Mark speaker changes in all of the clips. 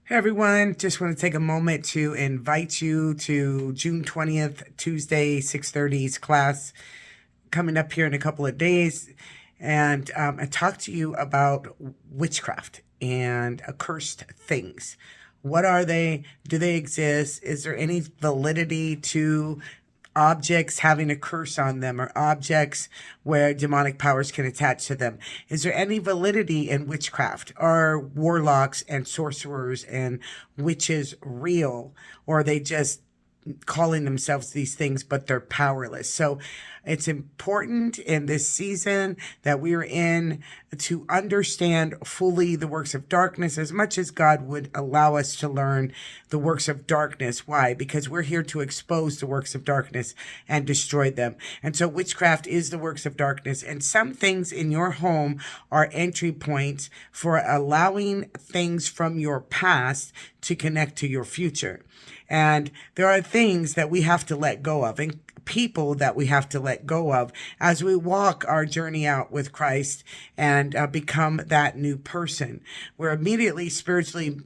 Speaker 1: Hey everyone, just want to take a moment to invite you to June 20th, Tuesday, 6:30's class coming up here in a couple of days, and talk to you about witchcraft and accursed things. What are they? Do they exist? Is there any validity to objects having a curse on them or objects where demonic powers can attach to them? Is there any validity in witchcraft? Are warlocks and sorcerers and witches real? Or are they just calling themselves these things, but they're powerless? So it's important in this season that we're in to understand fully the works of darkness as much as God would allow us to learn the works of darkness. Why? Because we're here to expose the works of darkness and destroy them. And so witchcraft is the works of darkness. And some things in your home are entry points for allowing things from your past to connect to your future. And there are things that we have to let go of, and people that we have to let go of as we walk our journey out with Christ and become that new person. We're immediately spiritually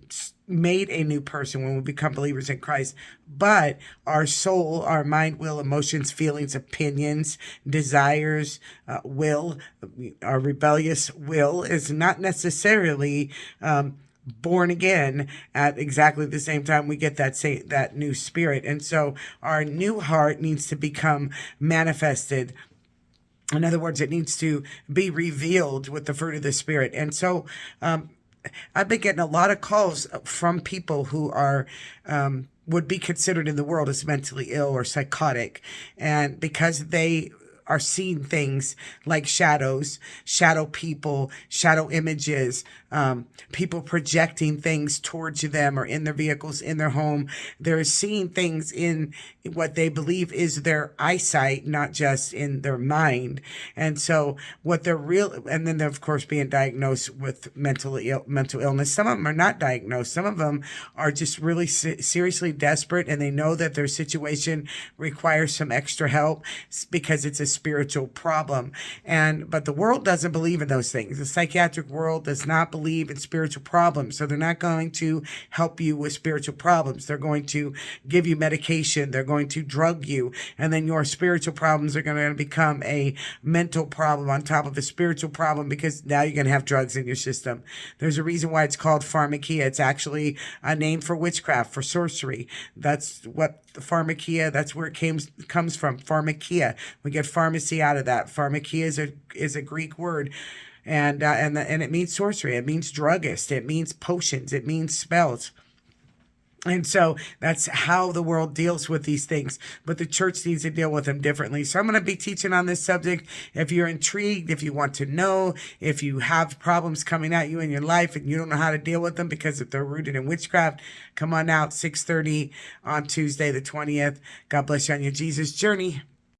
Speaker 1: made a new person when we become believers in Christ, but our soul, our mind, will, emotions, feelings, opinions, desires, will, our rebellious will is not necessarily born again at exactly the same time we get that new spirit. And so our new heart needs to become manifested. In other words, it needs to be revealed with the fruit of the spirit. And so I've been getting a lot of calls from people who are would be considered in the world as mentally ill or psychotic, and because they are seeing things like shadows, shadow people, shadow images, people projecting things towards them or in their vehicles, in their home. They're seeing things in what they believe is their eyesight, not just in their mind. And so what they're and then they're of course being diagnosed with mental illness. Some of them are not diagnosed. Some of them are just really seriously desperate, and they know that their situation requires some extra help because it's a spiritual problem. But the world doesn't believe in those things. The psychiatric world does not believe in spiritual problems. So they're not going to help you with spiritual problems. They're going to give you medication. They're going to drug you. And then your spiritual problems are going to become a mental problem on top of a spiritual problem, because now you're going to have drugs in your system. There's a reason why it's called pharmakia. It's actually a name for witchcraft, for sorcery. That's what the pharmakia, that's where it comes from. Pharmakia. We get pharmacy out of that. Pharmakia is a Greek word. And it means sorcery. It means druggist. It means potions. It means spells. And so that's how the world deals with these things. But the church needs to deal with them differently. So I'm going to be teaching on this subject. If you're intrigued, if you want to know, if you have problems coming at you in your life and you don't know how to deal with them because if they're rooted in witchcraft, come on out, 6:30 on Tuesday the 20th. God bless you on your Jesus journey.